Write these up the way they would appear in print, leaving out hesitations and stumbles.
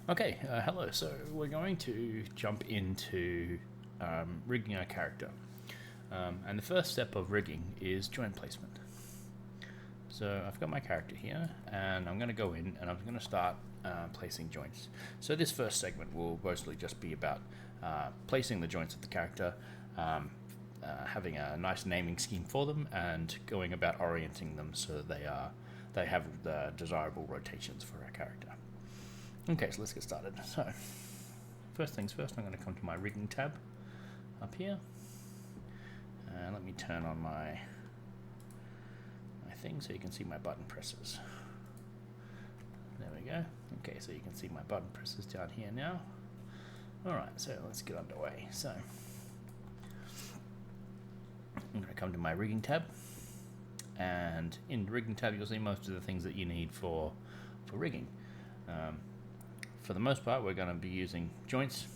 Okay, hello. So we're going to jump into rigging our character. And the first step of rigging is joint placement. So I've got my character here, and I'm going to go in and I'm going to start placing joints. So this first segment will mostly just be about placing the joints of the character, having a nice naming scheme for them, and going about orienting them so they have the desirable rotations for our character. Okay, so let's get started. So, first things first, I'm going to come to my rigging tab up here. And let me turn on my thing so you can see my button presses. There we go. Okay, so you can see my button presses down here now. Alright, so let's get underway. So, I'm going to come to my rigging tab. And in the rigging tab, you'll see most of the things that you need for rigging. For the most part, we're going to be using joints.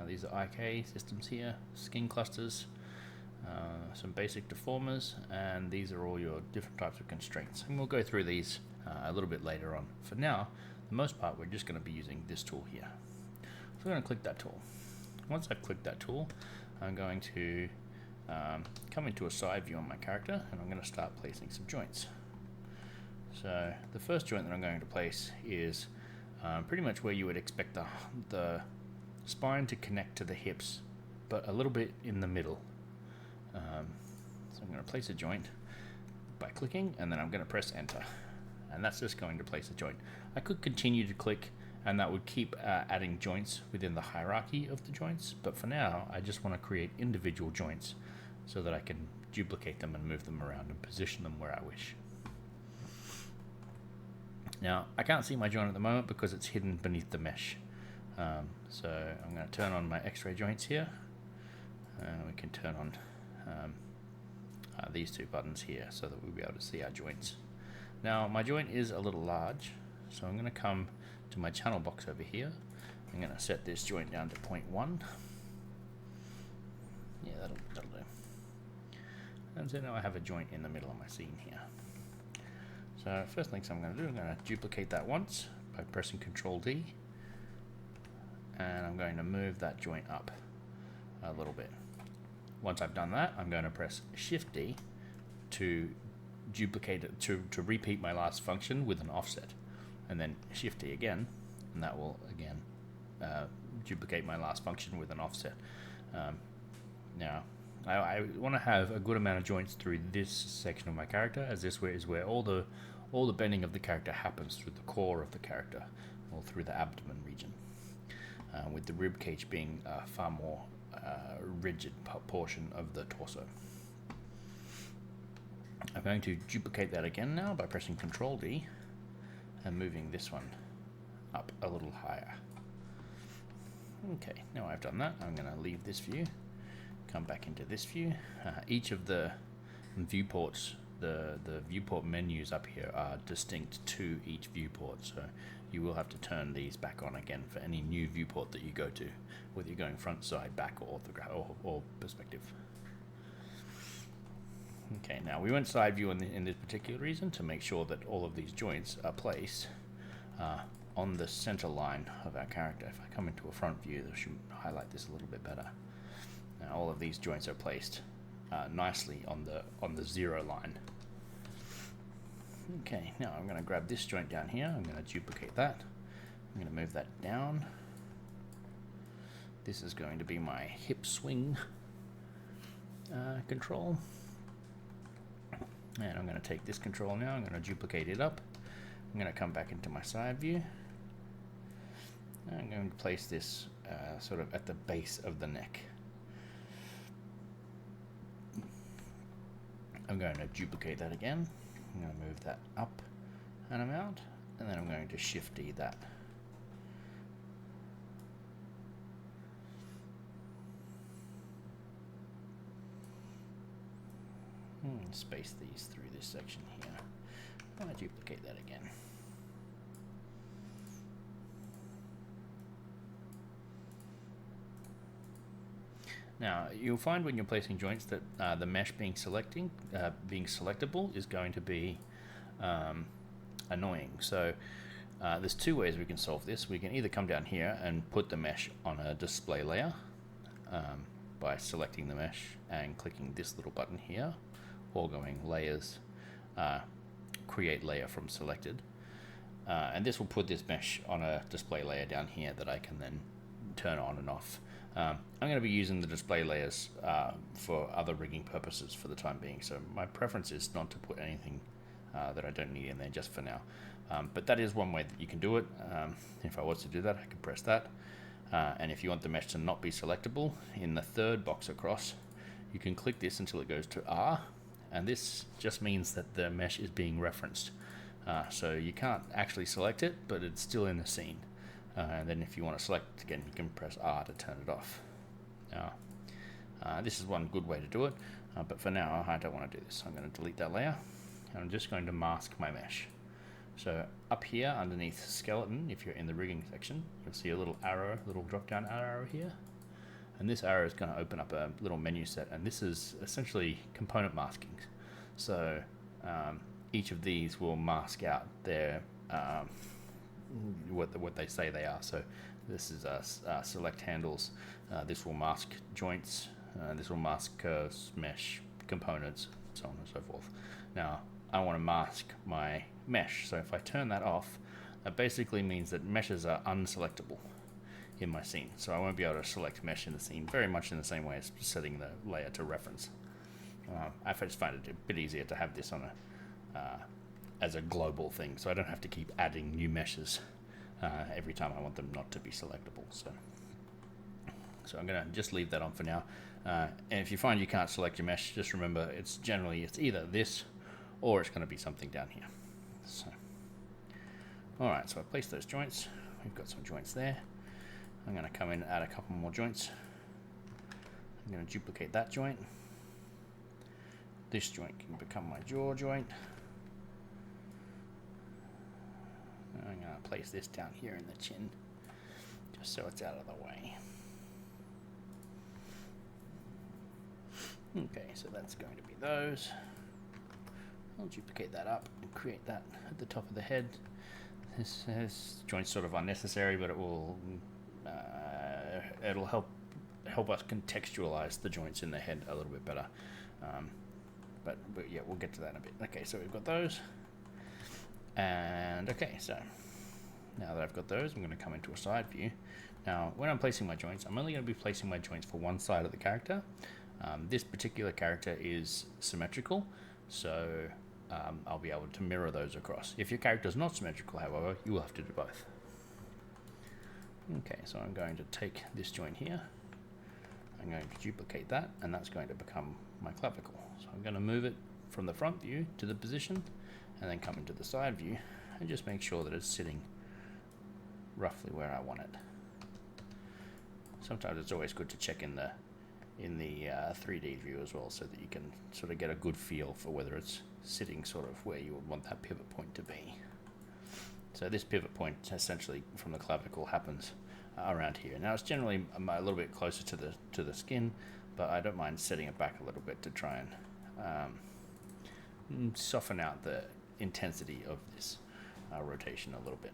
These are IK systems here, skin clusters, some basic deformers, and these are all your different types of constraints. And we'll go through these a little bit later on. For now, the most part, we're just going to be using this tool here. So we're going to click that tool. Once I've clicked that tool, I'm going to come into a side view on my character, and I'm going to start placing some joints. So the first joint that I'm going to place is pretty much where you would expect the spine to connect to the hips, but a little bit in the middle. So I'm going to place a joint by clicking, and then I'm going to press enter, and that's just going to place a joint. I could continue to click, and that would keep adding joints within the hierarchy of the joints, but for now I just want to create individual joints so that I can duplicate them and move them around and position them where I wish. Now, I can't see my joint at the moment because it's hidden beneath the mesh. So I'm going to turn on my X-ray joints here. And we can turn on these two buttons here so that we'll be able to see our joints. Now, my joint is a little large, so I'm going to come to my channel box over here. I'm going to set this joint down to 0.1. Yeah, that'll do. And so now I have a joint in the middle of my scene here. So first things I'm going to do, I'm going to duplicate that once by pressing Control D, and I'm going to move that joint up a little bit. Once I've done that, I'm going to press Shift D to duplicate it, to repeat my last function with an offset, and then Shift D again, and that will again duplicate my last function with an offset. Now, I want to have a good amount of joints through this section of my character, as this is where all the bending of the character happens through the core of the character, or through the abdomen region, with the rib cage being a far more rigid portion of the torso. I'm going to duplicate that again now by pressing Control D and moving this one up a little higher. Okay, now I've done that, I'm going to leave this view, come back into this view. Each of the viewports, the viewport menus up here are distinct to each viewport, so you will have to turn these back on again for any new viewport that you go to, whether you're going front, side, back, or or perspective. Okay, now we went side view in this particular reason to make sure that all of these joints are placed on the center line of our character. If I come into a front view, that should highlight this a little bit better. Now all of these joints are placed nicely on the zero line. Okay, now I'm going to grab this joint down here. I'm going to duplicate that. I'm going to move that down. This is going to be my hip swing control. And I'm going to take this control now. I'm going to duplicate it up. I'm going to come back into my side view. I'm going to place this sort of at the base of the neck. I'm going to duplicate that again. I'm going to move that up an amount, and then I'm going to Shift D that. Space these through this section here. I'm going to duplicate that again. Now, you'll find when you're placing joints that the mesh being selectable is going to be annoying. So There's two ways we can solve this. We can either come down here and put the mesh on a display layer by selecting the mesh and clicking this little button here, or going layers, create layer from selected. And this will put this mesh on a display layer down here that I can then turn on and off. I'm going to be using the display layers for other rigging purposes for the time being, so my preference is not to put anything that I don't need in there just for now. But that is one way that you can do it. If I was to do that, I could press that. And if you want the mesh to not be selectable, in the third box across, you can click this until it goes to R, and this just means that the mesh is being referenced. So you can't actually select it, but it's still in the scene. And then if you want to select it again, you can press R to turn it off. Now, this is one good way to do it, but for now I don't want to do this. I'm going to delete that layer, and I'm just going to mask my mesh. So up here underneath skeleton, if you're in the rigging section, you'll see a little arrow, little drop down arrow here. And this arrow is going to open up a little menu set, and this is essentially component maskings. So each of these will mask out their what they say they are. So this is select handles. This will mask joints. This will mask curves, mesh, components, so on and so forth. Now I want to mask my mesh, so if I turn that off, that basically means that meshes are unselectable in my scene. So I won't be able to select mesh in the scene, very much in the same way as setting the layer to reference. I just find it a bit easier to have this on as a global thing, so I don't have to keep adding new meshes every time I want them not to be selectable. So I'm going to just leave that on for now. And if you find you can't select your mesh, just remember it's either this or it's going to be something down here. So, all right, so I placed those joints. We've got some joints there. I'm going to come in and add a couple more joints. I'm going to duplicate that joint. This joint can become my jaw joint. I'm going to place this down here in the chin, just so it's out of the way. Okay, so that's going to be those. I'll duplicate that up and create that at the top of the head. This joint's sort of unnecessary, but it will it'll help us contextualize the joints in the head a little bit better. But yeah, we'll get to that in a bit. Okay, so we've got those, and okay, so now that I've got those, I'm going to come into a side view. Now, when I'm placing my joints, I'm only going to be placing my joints for one side of the character. This particular character is symmetrical, so I'll be able to mirror those across. If your character is not symmetrical, however, you will have to do both. Okay, so I'm going to take this joint here. I'm going to duplicate that, and that's going to become my clavicle. So I'm going to move it from the front view to the position, and then come into the side view, and just make sure that it's sitting roughly where I want it. Sometimes it's always good to check in the 3D view as well, so that you can sort of get a good feel for whether it's sitting sort of where you would want that pivot point to be. So this pivot point essentially from the clavicle happens around here. Now it's generally a little bit closer to the skin, but I don't mind setting it back a little bit to try and soften out the intensity of this rotation a little bit.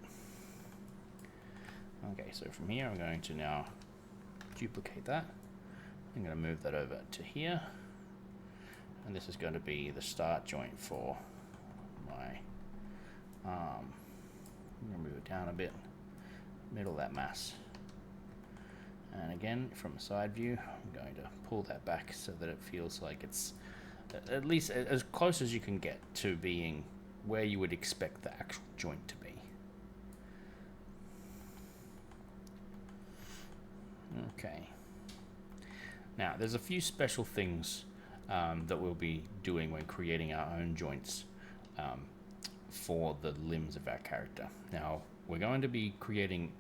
Okay, so from here I'm going to now duplicate that. I'm going to move that over to here, and this is going to be the start joint for my arm. I'm going to move it down a bit, middle of that mass, and again from a side view I'm going to pull that back so that it feels like it's at least as close as you can get to being where you would expect the actual joint to be. Okay. Now, there's a few special things that we'll be doing when creating our own joints for the limbs of our character. Now, we're going to be creating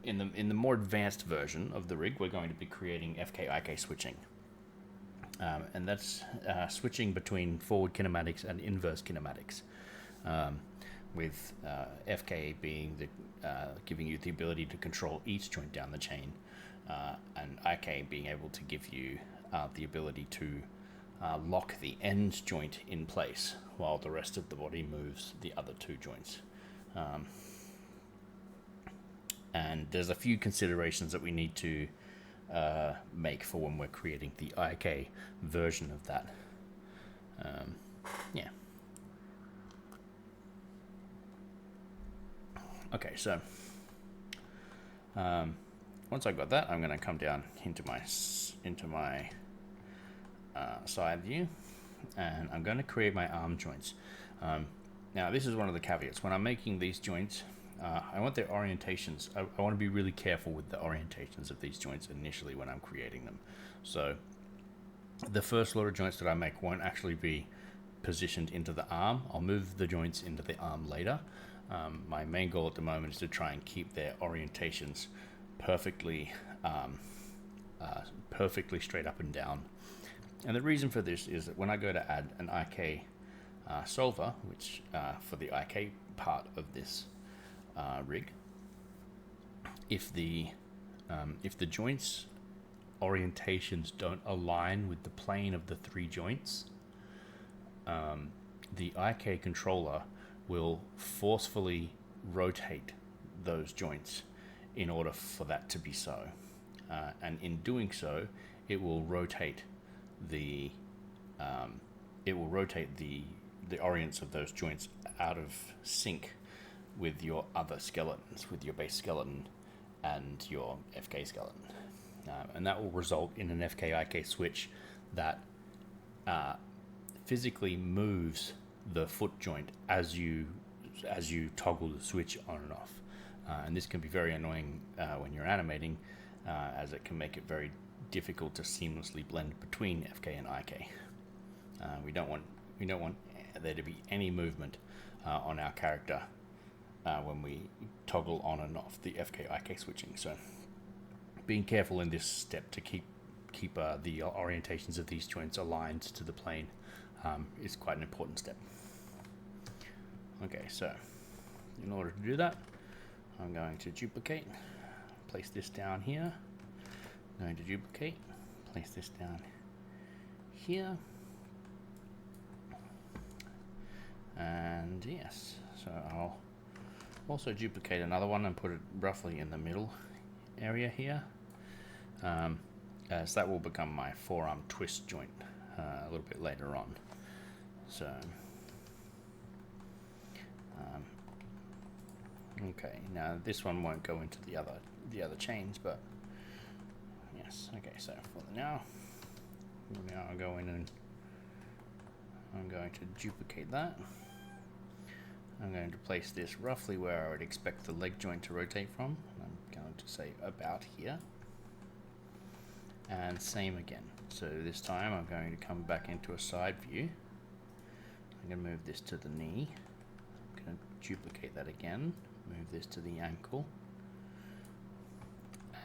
in the more advanced version of the rig, we're going to be creating FK-IK switching, and that's switching between forward kinematics and inverse kinematics. With FK being giving you the ability to control each joint down the chain, and IK being able to give you the ability to lock the end joint in place while the rest of the body moves the other two joints. And there's a few considerations that we need to make for when we're creating the IK version of that. Yeah. Okay, so once I've got that, I'm going to come down into my side view, and I'm going to create my arm joints. Now, this is one of the caveats. When I'm making these joints, I want their orientations. I want to be really careful with the orientations of these joints initially when I'm creating them. So the first lot of joints that I make won't actually be positioned into the arm. I'll move the joints into the arm later. My main goal at the moment is to try and keep their orientations perfectly straight up and down. And the reason for this is that when I go to add an IK solver, which for the IK part of this rig, if the joints orientations don't align with the plane of the three joints, the IK controller will forcefully rotate those joints in order for that to be so. And in doing so, it will rotate the orients of those joints out of sync with your other skeletons, with your base skeleton and your FK skeleton. And that will result in an FK-IK switch that physically moves the foot joint as you toggle the switch on and off. And this can be very annoying when you're animating, as it can make it very difficult to seamlessly blend between FK and IK. We don't want there to be any movement on our character when we toggle on and off the FK-IK switching. So being careful in this step to keep the orientations of these joints aligned to the plane is quite an important step. Okay, so in order to do that, I'm going to duplicate, place this down here. I'm going to duplicate, place this down here. And yes, so I'll also duplicate another one and put it roughly in the middle area here, as that will become my forearm twist joint a little bit later on. So okay, now this one won't go into the other chains, but yes. Okay, so for now I'll go in and I'm going to duplicate that. I'm going to place this roughly where I would expect the leg joint to rotate from. I'm going to say about here. And same again. So this time I'm going to come back into a side view. I'm going to move this to the knee. I'm going to duplicate that again. Move this to the ankle.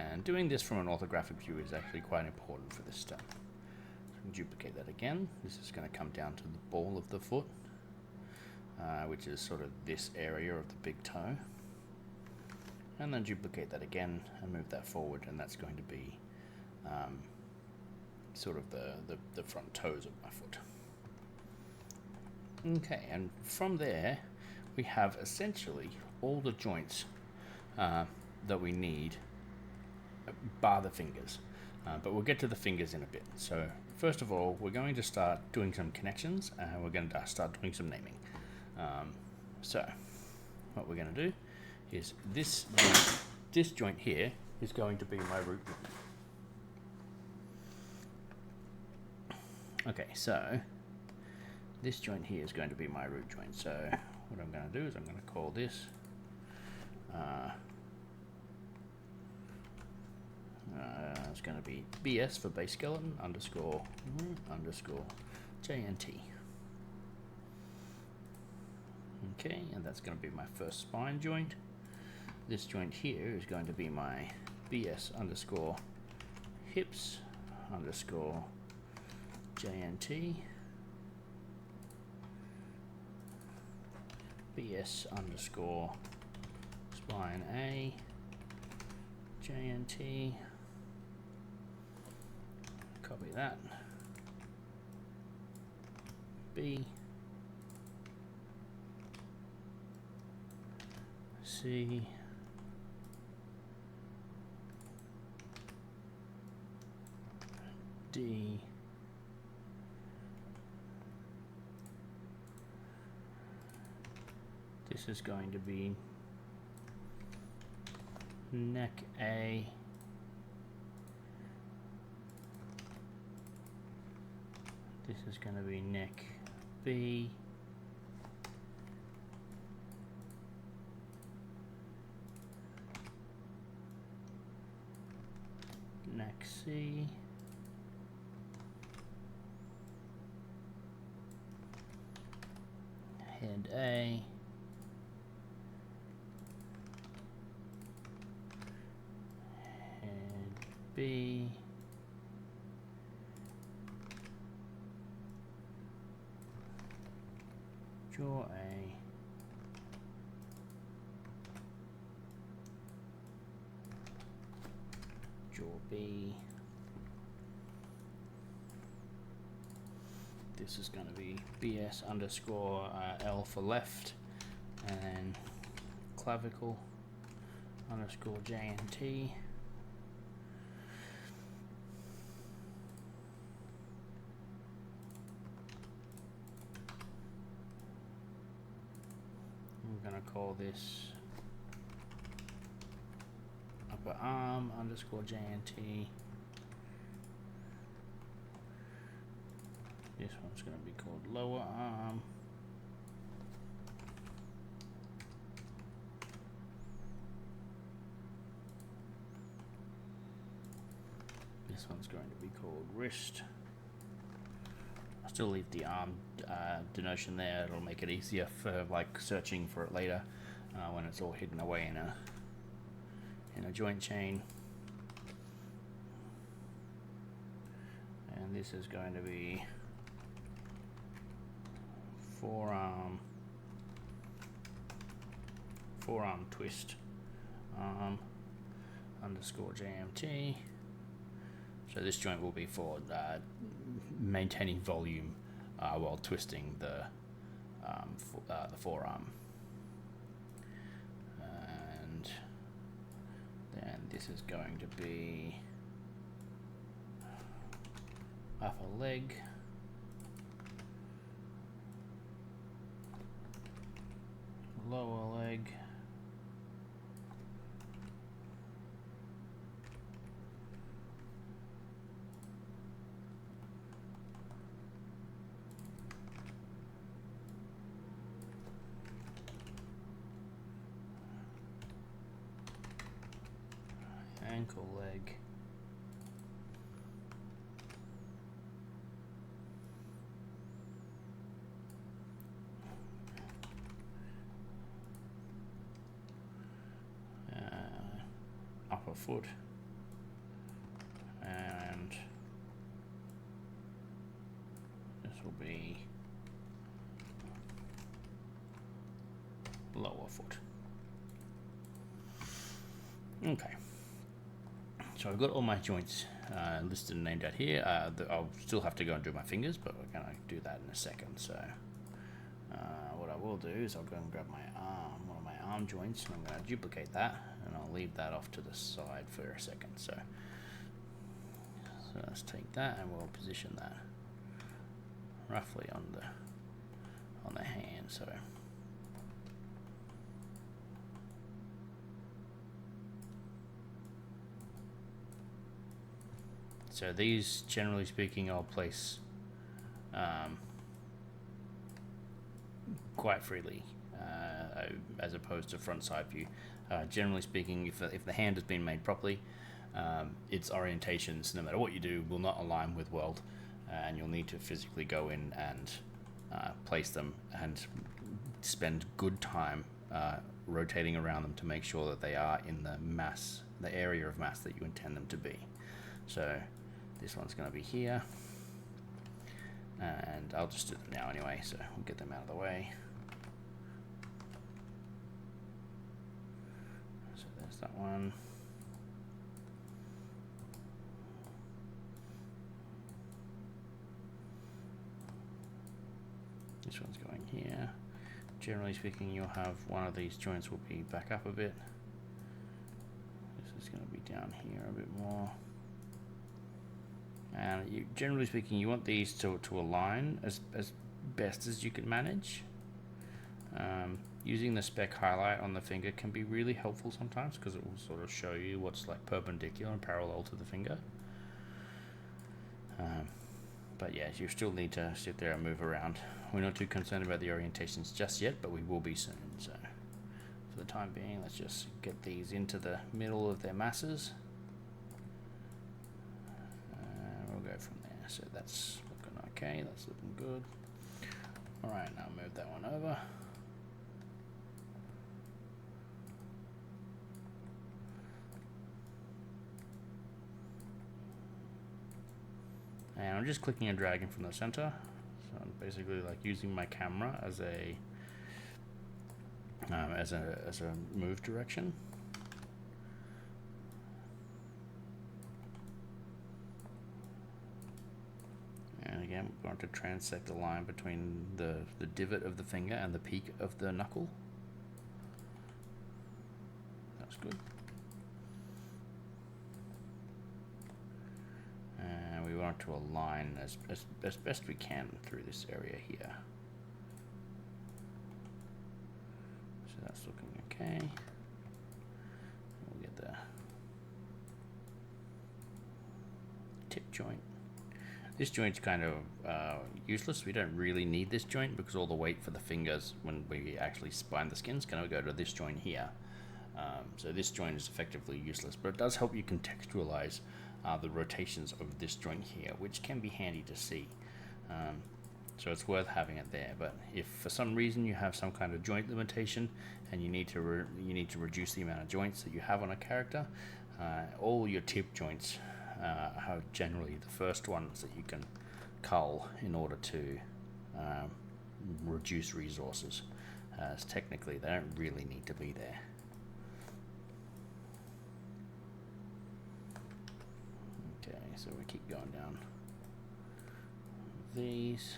And doing this from an orthographic view is actually quite important for this step. So duplicate that again. This is going to come down to the ball of the foot, which is sort of this area of the big toe. And then duplicate that again and move that forward, and that's going to be sort of the front toes of my foot. Okay, and from there we have essentially all the joints that we need, bar the fingers. But we'll get to the fingers in a bit. So first of all, we're going to start doing some connections, and we're going to start doing some naming. So what we're going to do is this joint here is going to be my root joint. Okay, so this joint here is going to be my root joint. So what I'm going to do is I'm going to call this it's going to be BS for base skeleton underscore JNT. Okay, and that's going to be my first spine joint. This joint here is going to be my BS underscore hips underscore JNT. BS underscore spine A JNT. Copy that. B, C, D, this is going to be neck A, this is going to be neck B, neck C, head A, head B, jaw A, jaw B. This is going to be BS underscore L for left, and then clavicle underscore J and T. We're going to call this upper arm underscore J and T. This one's going to be called lower arm. This one's going to be called wrist. I'll still leave the arm denotion there. It'll make it easier for like searching for it later when it's all hidden away in a joint chain. And this is going to be forearm twist arm underscore JMT. So this joint will be for maintaining volume while twisting the forearm. And then this is going to be upper leg, lower leg, ankle leg, upper foot, and this will be lower foot. Okay, so I've got all my joints listed and named out here. I'll still have to go and do my fingers, but we're going to do that in a second. So what I will do is I'll go and grab my arm, one of my arm joints, and I'm going to duplicate that, and I'll leave that off to the side for a second. So let's take that and we'll position that roughly on the hand. So these, generally speaking, I'll place quite freely, as opposed to front side view. Generally speaking, if the hand has been made properly, its orientations, no matter what you do, will not align with weld, and you'll need to physically go in and place them and spend good time rotating around them to make sure that they are in the area of mass that you intend them to be. So this one's going to be here, and I'll just do them now anyway, so we'll get them out of the way. So there's that one. This one's going here. Generally speaking, you'll have one of these joints will be back up a bit. This is going to be down here a bit more. And you, generally speaking, you want these to align as best as you can manage. Using the spec highlight on the finger can be really helpful sometimes because it will sort of show you what's like perpendicular and parallel to the finger. But yeah, you still need to sit there and move around. We're not too concerned about the orientations just yet, but we will be soon. So for the time being, let's just get these into the middle of their masses. We'll go from there. So that's looking okay, that's looking good. All right, now move that one over. And I'm just clicking and dragging from the center. So I'm basically like using my camera as a move direction. And again, we're going to transect the line between the divot of the finger and the peak of the knuckle. That's good. We want to align as best we can through this area here. So that's looking okay. We'll get the tip joint. This joint's kind of useless. We don't really need this joint because all the weight for the fingers when we actually spine the skin is going to go to this joint here. So this joint is effectively useless, but it does help you contextualize the rotations of this joint here, which can be handy to see. So it's worth having it there. But if for some reason you have some kind of joint limitation and you need to reduce the amount of joints that you have on a character, all your tip joints are generally the first ones that you can cull in order to reduce resources. As technically they don't really need to be there. So we keep going down these.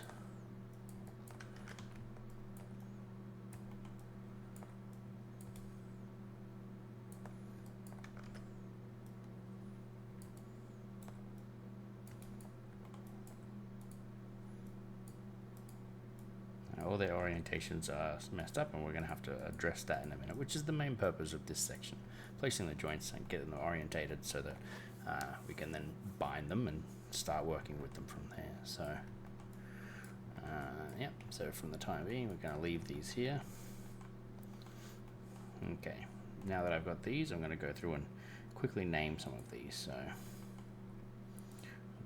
All their orientations are messed up, and we're going to have to address that in a minute, which is the main purpose of this section. Placing the joints and getting them orientated so that we can then bind them and start working with them from there. So, yep, so from the time being, we're going to leave these here. Okay, now that I've got these, I'm going to go through and quickly name some of these. So, I'll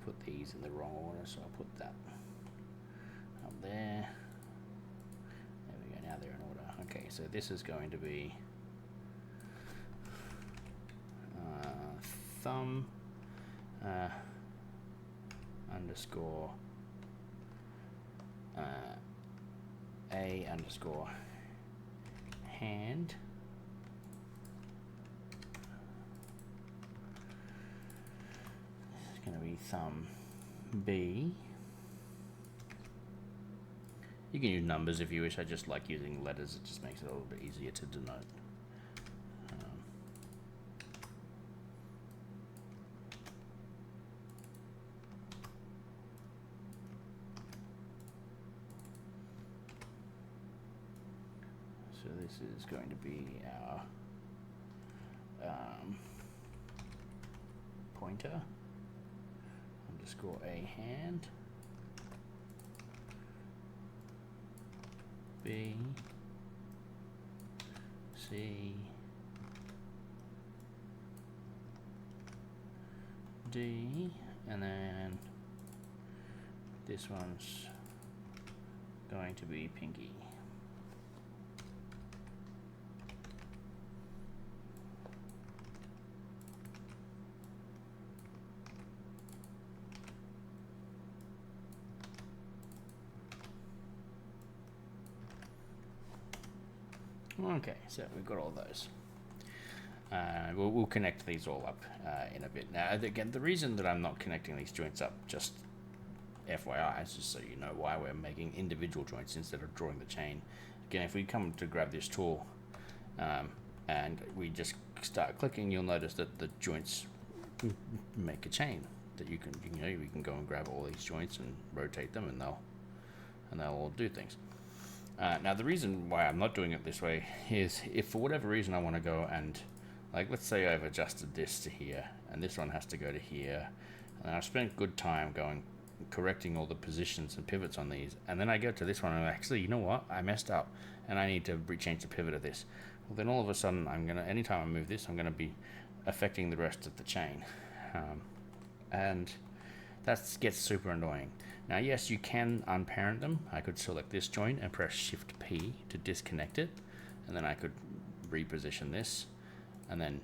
put these in the wrong order, so I'll put that up there. There we go, now they're in order. Okay, so this is going to be thumb underscore a underscore hand it's going to be thumb B. You can use numbers if you wish. I just like using letters. It just makes it a little bit easier to denote. So this is going to be our pointer underscore a hand B C D, and then this one's going to be pinky. Okay, so we've got all those. We'll connect these all up in a bit. Now, again, the reason that I'm not connecting these joints up just FYI, just so you know why we're making individual joints instead of drawing the chain. Again, if we come to grab this tool and we just start clicking, you'll notice that the joints make a chain that you can go and grab all these joints and rotate them, and they'll all do things. Now the reason why I'm not doing it this way is if for whatever reason I want to go and, like, let's say I've adjusted this to here and this one has to go to here, and I've spent good time correcting all the positions and pivots on these, and then I go to this one and actually, you know what, I messed up and I need to change the pivot of this. Well, then all of a sudden anytime I move this, I'm gonna be affecting the rest of the chain, and that gets super annoying. Now, yes, you can unparent them. I could select this joint and press Shift P to disconnect it, and then I could reposition this, and then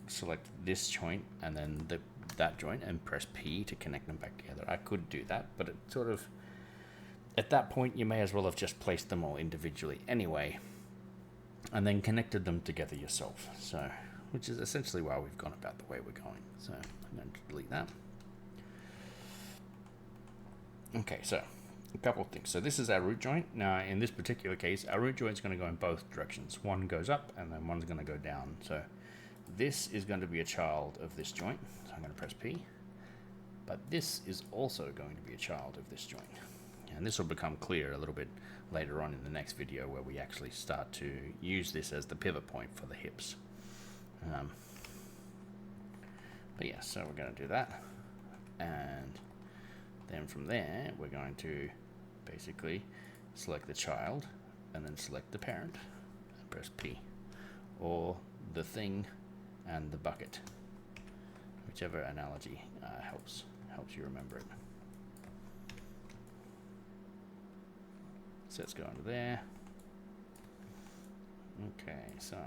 select this joint and then that joint and press P to connect them back together. I could do that, but it sort of, at that point, you may as well have just placed them all individually anyway, and then connected them together yourself. So, which is essentially why we've gone about the way we're going. So I'm going to delete that. Okay, so a couple of things. So this is our root joint. Now, in this particular case, our root joint is going to go in both directions. One goes up and then one's going to go down. So this is going to be a child of this joint. So I'm going to press P. But this is also going to be a child of this joint. And this will become clear a little bit later on in the next video, where we actually start to use this as the pivot point for the hips. But yeah, so we're going to do that. And then from there, we're going to basically select the child and then select the parent and press P, or the thing and the bucket, whichever analogy helps you remember it. So let's go under there. Okay, so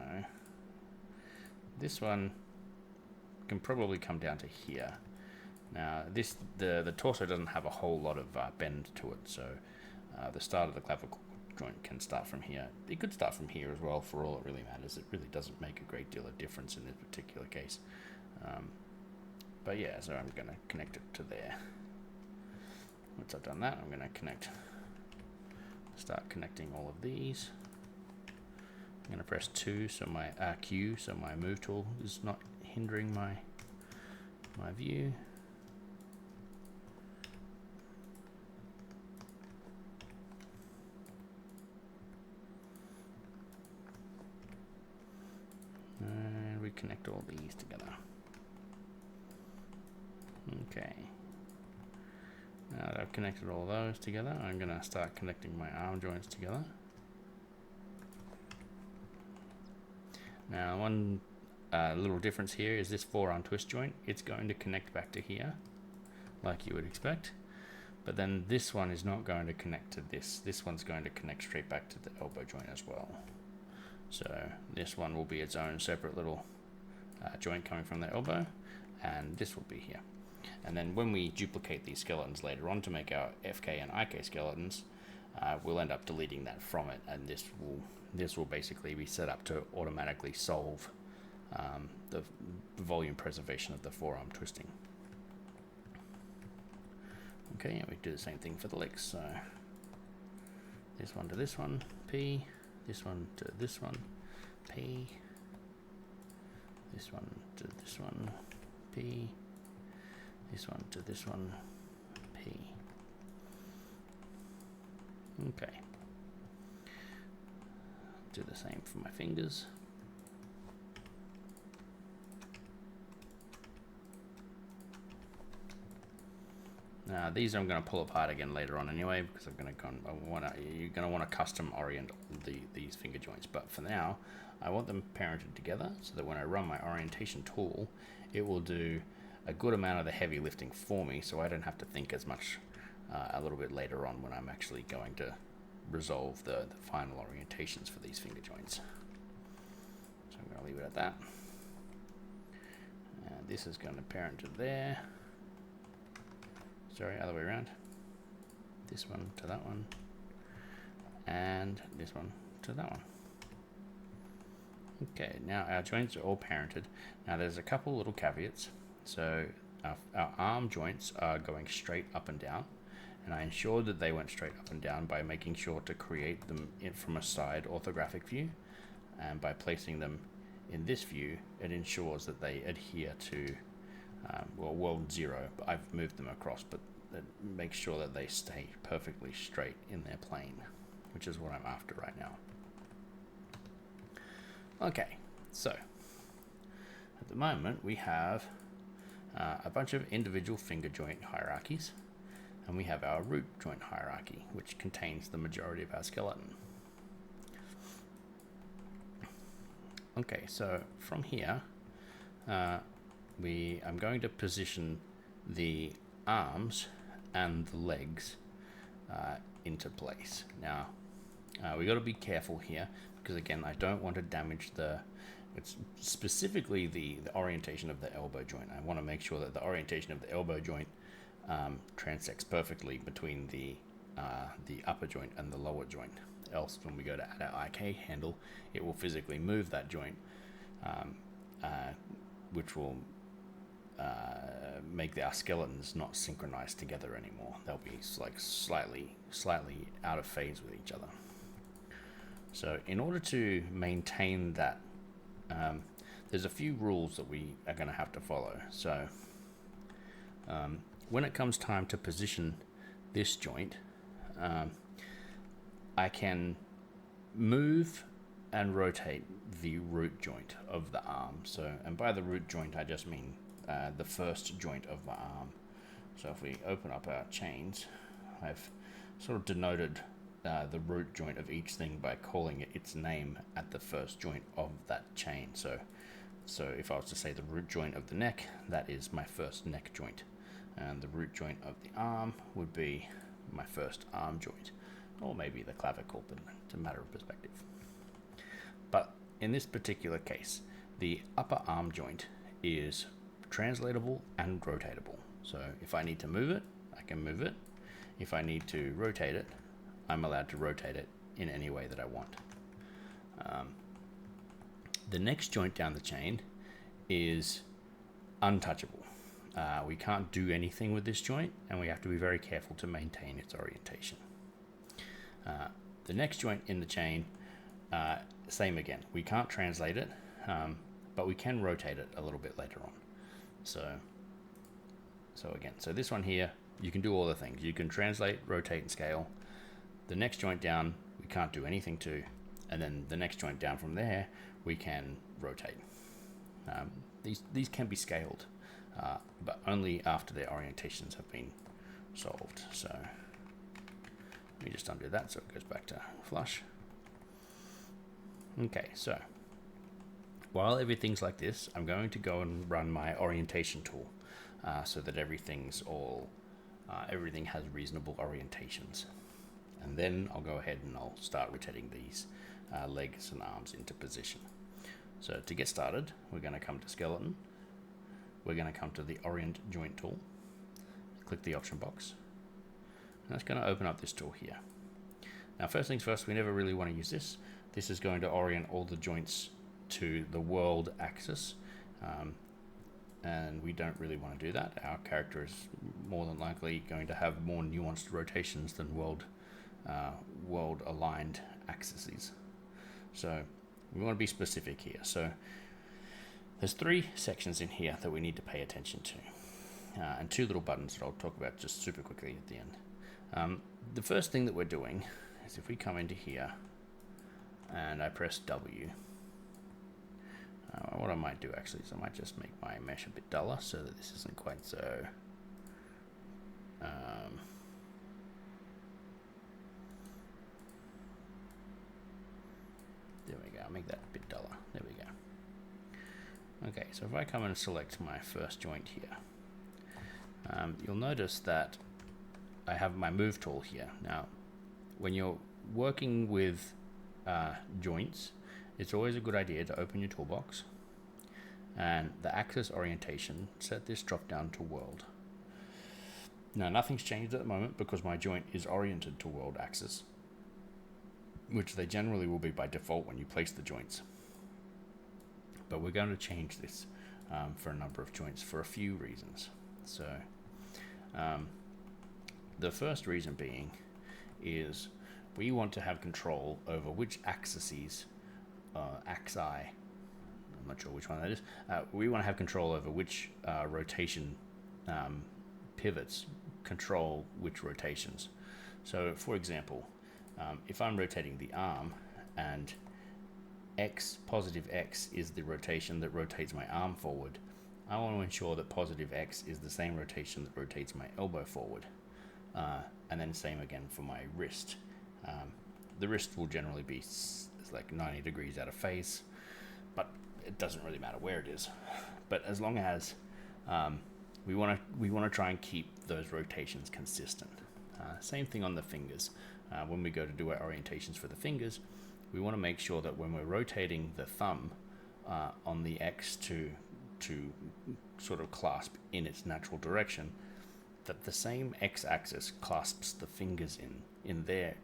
this one can probably come down to here. Now, the torso doesn't have a whole lot of bend to it, so the start of the clavicle joint can start from here. It could start from here as well, for all it really matters. It really doesn't make a great deal of difference in this particular case. But yeah, so I'm going to connect it to there. Once I've done that, I'm going to start connecting all of these. I'm going to press 2, so my Q, so my move tool is not hindering my view. And we connect all these together. Okay. Now that I've connected all those together, I'm going to start connecting my arm joints together. Now, one little difference here is this forearm twist joint. It's going to connect back to here, like you would expect. But then this one is not going to connect to this. This one's going to connect straight back to the elbow joint as well. So this one will be its own separate little joint coming from the elbow, and this will be here. And then when we duplicate these skeletons later on to make our FK and IK skeletons, we'll end up deleting that from it, and this will basically be set up to automatically solve the volume preservation of the forearm twisting. Okay, and we do the same thing for the legs. So this one to this one, P. This one to this one, P. This one to this one, P. This one to this one, P. Okay. Do the same for my fingers. Now these I'm going to pull apart again later on anyway, because you're going to want to custom orient these finger joints. But for now, I want them parented together so that when I run my orientation tool, it will do a good amount of the heavy lifting for me, so I don't have to think as much a little bit later on when I'm actually going to resolve the final orientations for these finger joints. So I'm going to leave it at that. And this is going to parent to there. Sorry, other way around. This one to that one, and this one to that one. Okay, now our joints are all parented. Now there's a couple little caveats. So our arm joints are going straight up and down, and I ensured that they went straight up and down by making sure to create them from a side orthographic view, and by placing them in this view it ensures that they adhere to well, world 0, but I've moved them across, but it makes sure that they stay perfectly straight in their plane, which is what I'm after right now. Okay, so at the moment we have a bunch of individual finger joint hierarchies, and we have our root joint hierarchy, which contains the majority of our skeleton. Okay, so from here I'm going to position the arms and the legs into place. Now we got to be careful here, because again I don't want to damage it's specifically the orientation of the elbow joint. I want to make sure that the orientation of the elbow joint transects perfectly between the upper joint and the lower joint. Else, when we go to add our IK handle, it will physically move that joint, which will make our skeletons not synchronized together anymore. They'll be like slightly out of phase with each other. So in order to maintain that, there's a few rules that we are going to have to follow. So when it comes time to position this joint, I can move and rotate the root joint of the arm. So, and by the root joint I just mean the first joint of the arm. So if we open up our chains, I've sort of denoted the root joint of each thing by calling it its name at the first joint of that chain. So if I was to say the root joint of the neck, that is my first neck joint, and the root joint of the arm would be my first arm joint, or maybe the clavicle, but it's a matter of perspective. But in this particular case, the upper arm joint is translatable and rotatable. So if I need to move it, I can move it. If I need to rotate it, I'm allowed to rotate it in any way that I want. The next joint down the chain is untouchable. We can't do anything with this joint, and we have to be very careful to maintain its orientation. The next joint in the chain, same again. We can't translate it, but we can rotate it a little bit later on. So this one here, you can do all the things. You can translate, rotate, and scale. The next joint down, we can't do anything to, and then the next joint down from there, we can rotate. These can be scaled, but only after their orientations have been solved. So let me just undo that so it goes back to flush. Okay, so while everything's like this, I'm going to go and run my orientation tool so that everything has reasonable orientations. And then I'll go ahead and I'll start rotating these legs and arms into position. So to get started, we're going to come to skeleton. We're going to come to the orient joint tool. Click the option box. And that's going to open up this tool here. Now, first things first, we never really want to use this. This is going to orient all the joints to the world axis. And we don't really want to do that. Our character is more than likely going to have more nuanced rotations than world aligned axes. So we want to be specific here. So there's 3 sections in here that we need to pay attention to, and 2 little buttons that I'll talk about just super quickly at the end. The first thing that we're doing is if we come into here and I press W, what I might do actually is I might just make my mesh a bit duller so that this isn't quite so there we go, I'll make that a bit duller. There we go. Okay, so if I come and select my first joint here, you'll notice that I have my move tool here. Now, when you're working with joints, it's always a good idea to open your toolbox and the axis orientation, set this drop down to world. Now, nothing's changed at the moment because my joint is oriented to world axis, which they generally will be by default when you place the joints. But we're going to change this for a number of joints for a few reasons. So The first reason being is we want to have control over which axes, axi, I'm not sure which one that is, we want to have control over which rotation pivots control which rotations. So for example, if I'm rotating the arm and X, positive X is the rotation that rotates my arm forward, I want to ensure that positive X is the same rotation that rotates my elbow forward. And then same again for my wrist. The wrist will generally be like 90 degrees out of phase, but it doesn't really matter where it is. But as long as we want to try and keep those rotations consistent. Same thing on the fingers. When we go to do our orientations for the fingers, we want to make sure that when we're rotating the thumb on the X to sort of clasp in its natural direction, that the same X-axis clasps the fingers in their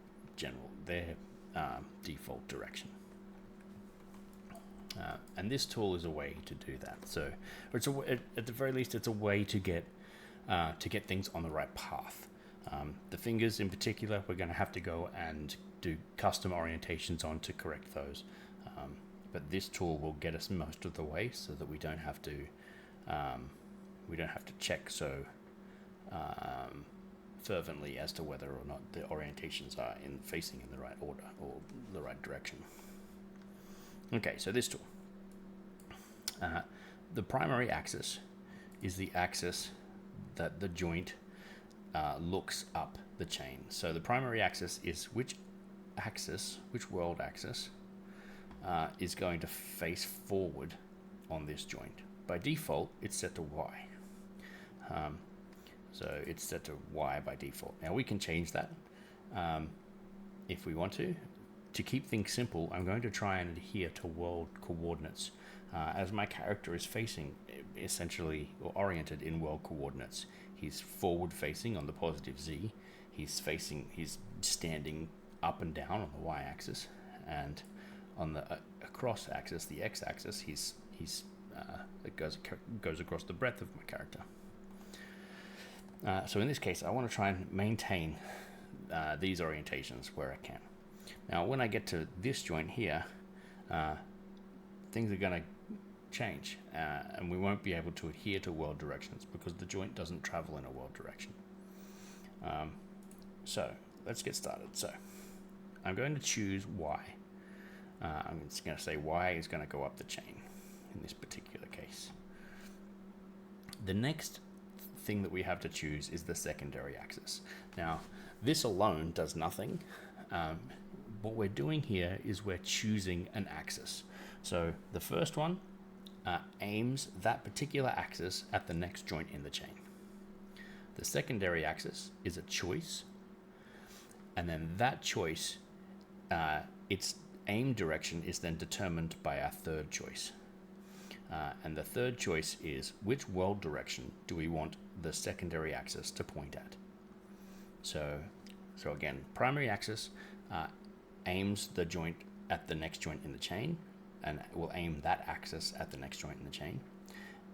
default direction. And this tool is a way to do that. So at the very least, it's a way to get things on the right path. The fingers in particular, we're going to have to go and do custom orientations on to correct those. But this tool will get us most of the way, so that we don't have to check so fervently as to whether or not the orientations are facing in the right order or the right direction. Okay, so this tool. The primary axis is the axis that the joint looks up the chain. So the primary axis is which world axis is going to face forward on this joint. By default, it's set to Y. So it's set to Y by default. Now we can change that if we want to. To keep things simple, I'm going to try and adhere to world coordinates, as my character is facing essentially or oriented in world coordinates. He's forward facing on the positive Z. He's standing up and down on the Y-axis, and on the across axis, the X-axis, it goes across the breadth of my character. So in this case, I want to try and maintain these orientations where I can. Now, when I get to this joint here, things are going to change, and we won't be able to adhere to world directions because the joint doesn't travel in a world direction. So let's get started. So I'm going to choose Y. I'm just going to say Y is going to go up the chain in this particular case. The next thing that we have to choose is the secondary axis. Now, this alone does nothing. What we're doing here is we're choosing an axis. So the first one aims that particular axis at the next joint in the chain. The secondary axis is a choice, and then that choice, its aim direction is then determined by our third choice. And the third choice is which world direction do we want the secondary axis to point at. So again, primary axis aims the joint at the next joint in the chain, and will aim that axis at the next joint in the chain.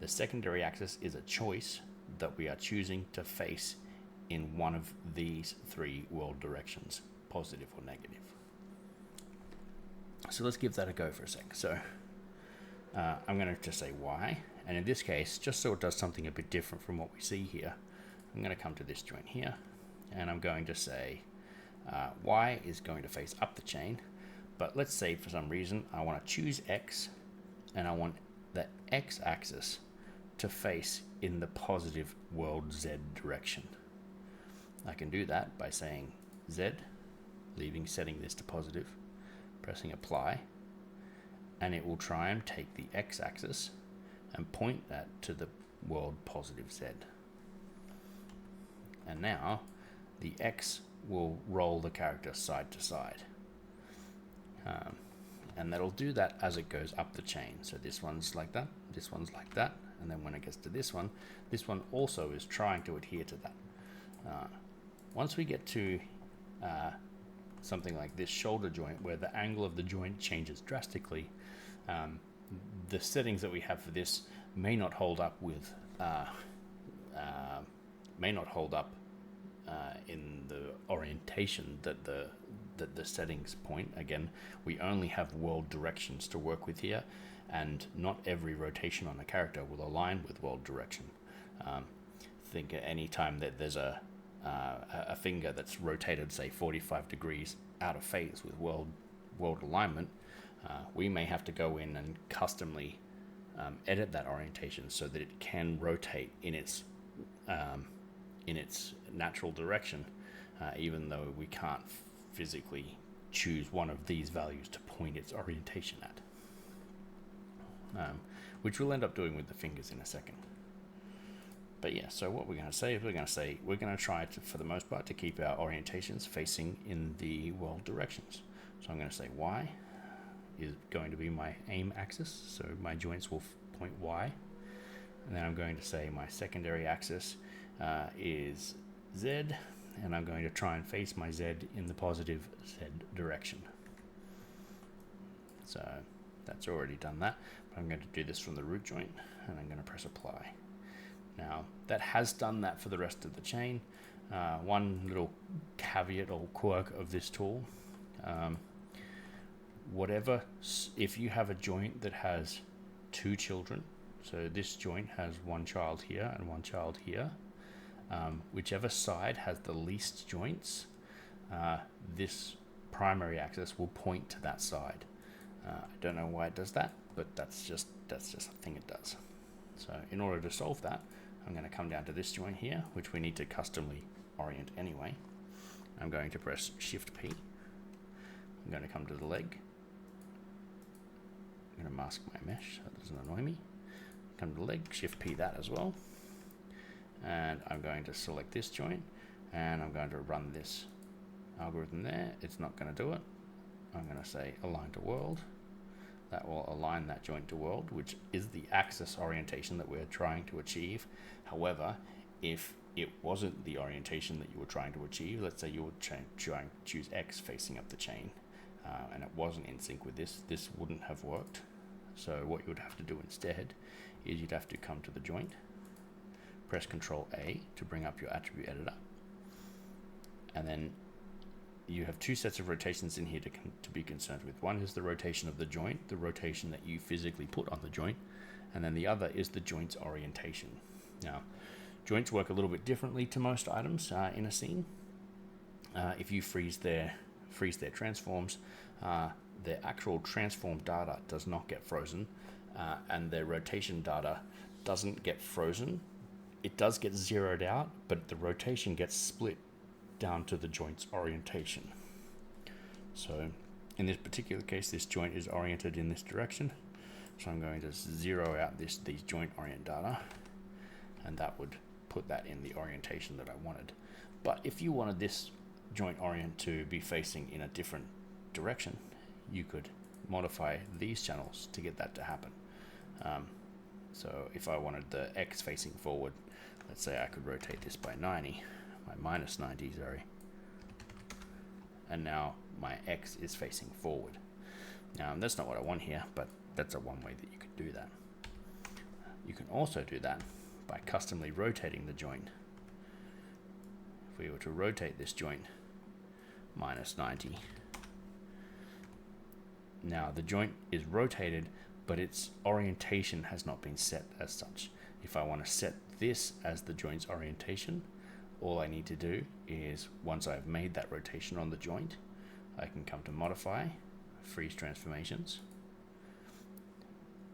The secondary axis is a choice that we are choosing to face in one of these three world directions, positive or negative. So let's give that a go for a sec. So I'm going to just say Y, and in this case, just so it does something a bit different from what we see here, I'm going to come to this joint here, and I'm going to say Y is going to face up the chain, but let's say for some reason I want to choose X, and I want the X axis to face in the positive world Z direction. I can do that by saying Z, setting this to positive, pressing apply, and it will try and take the X axis and point that to the world positive Z. And now the X will roll the character side to side. And that'll do that as it goes up the chain. So this one's like that, this one's like that, and then when it gets to this one also is trying to adhere to that. Once we get to something like this shoulder joint, where the angle of the joint changes drastically, the settings that we have for this may not hold up with in the orientation that the settings point. Again, we only have world directions to work with here, and not every rotation on a character will align with world direction. Think at any time that there's a finger that's rotated, say 45 degrees out of phase with world alignment, we may have to go in and customly edit that orientation so that it can rotate in its natural direction, even though we can't physically choose one of these values to point its orientation at, which we'll end up doing with the fingers in a second. But yeah, so what we're going to say is we're going to try to, for the most part, to keep our orientations facing in the world directions. So I'm going to say Y is going to be my aim axis, so my joints will point Y. And then I'm going to say my secondary axis is Z, and I'm going to try and face my Z in the positive Z direction. So that's already done that, but I'm going to do this from the root joint, and I'm going to press apply. Now that has done that for the rest of the chain. One little caveat or quirk of this tool, if you have a joint that has two children, so this joint has one child here and one child here, whichever side has the least joints, this primary axis will point to that side. I don't know why it does that, but that's just a thing it does. So in order to solve that, I'm going to come down to this joint here, which we need to customly orient anyway. I'm going to press Shift P. I'm going to come to the leg. I'm going to mask my mesh so it doesn't annoy me. Come to the leg, Shift P that as well. And I'm going to select this joint, and I'm going to run this algorithm there. It's not going to do it. I'm going to say align to world. That will align that joint to world, which is the axis orientation that we're trying to achieve. However, if it wasn't the orientation that you were trying to achieve, let's say you were trying to choose X facing up the chain, and it wasn't in sync with this wouldn't have worked. So what you would have to do instead is you'd have to come to the joint, press Ctrl A to bring up your attribute editor, and then you have two sets of rotations in here to be concerned with. One is the rotation of the joint, the rotation that you physically put on the joint, and then the other is the joint's orientation. Now, joints work a little bit differently to most items in a scene. If you freeze their transforms, their actual transform data does not get frozen, and their rotation data doesn't get frozen. It does get zeroed out, but the rotation gets split down to the joint's orientation. So in this particular case, this joint is oriented in this direction, so I'm going to zero out these joint orient data, and that would put that in the orientation that I wanted. But if you wanted this joint orient to be facing in a different direction, you could modify these channels to get that to happen. So if I wanted the X facing forward, let's say I could rotate this by 90, my -90, sorry, and now my X is facing forward. Now that's not what I want here, but that's one way that you could do that. You can also do that by customly rotating the joint. If we were to rotate this joint -90, now the joint is rotated, but its orientation has not been set as such. If I want to set this as the joint's orientation, all I need to do is, once I've made that rotation on the joint, I can come to Modify, Freeze Transformations,